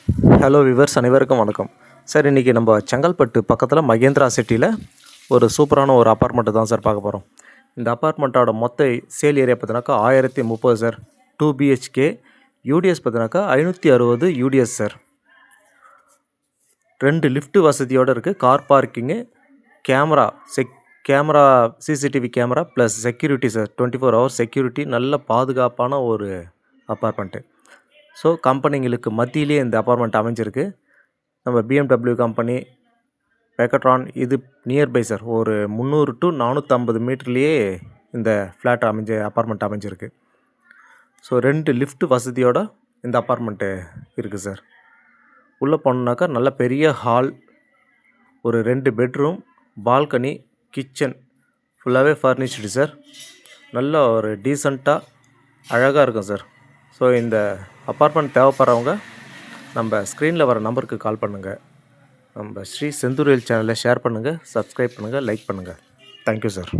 Hello viewers, அனைவருக்கும் வணக்கம். Sir, இன்றைக்கி நம்ம செங்கல்பட்டு பக்கத்தில் மகேந்திரா சிட்டியில் ஒரு சூப்பரான ஒரு அப்பார்ட்மெண்ட்டு தான் சார் பார்க்க போகிறோம். இந்த அப்பார்ட்மெண்ட்டோட மொத்த சேல் ஏரியா பார்த்தினாக்கா 1030 சார். 2 பிஹெச்கே. யூடிஎஸ் பார்த்தினாக்கா 560 யூடிஎஸ் சார். 2 லிஃப்ட் வசதியோடு இருக்குது. Car parking, camera CCTV camera plus security sir. 24 hours security. நல்ல பாதுகாப்பான ஒரு அப்பார்ட்மெண்ட்டு. ஸோ கம்பெனிங்களுக்கு மத்தியிலே இந்த அப்பார்ட்மெண்ட் அமைஞ்சிருக்கு. நம்ம BMW கம்பெனி, பெக்கட்ரான் இது நியர்பை சார். ஒரு 300 to 450 மீட்டர்லேயே இந்த அப்பார்ட்மெண்ட் அமைஞ்சிருக்கு. ஸோ 2 லிஃப்ட் வசதியோட இந்த அப்பார்ட்மெண்ட்டு இருக்குது சார். உள்ளே போனோன்னாக்கா நல்ல பெரிய ஹால், ஒரு 2 பெட்ரூம், பால்கனி, கிச்சன் ஃபுல்லாகவே ஃபர்னிஷ்டு சார். நல்ல ஒரு டீசெண்டாக அழகாக இருக்கும் சார். ஸோ இந்த அப்பார்ட்மெண்ட் தேவைப்படுறவங்க நம்ம ஸ்க்ரீனில் வர நம்பருக்கு கால் பண்ணுங்கள். நம்ம ஸ்ரீ செந்தூரியல் சேனலை ஷேர் பண்ணுங்கள், சப்ஸ்கிரைப் பண்ணுங்கள், லைக் பண்ணுங்கள். Thank you sir.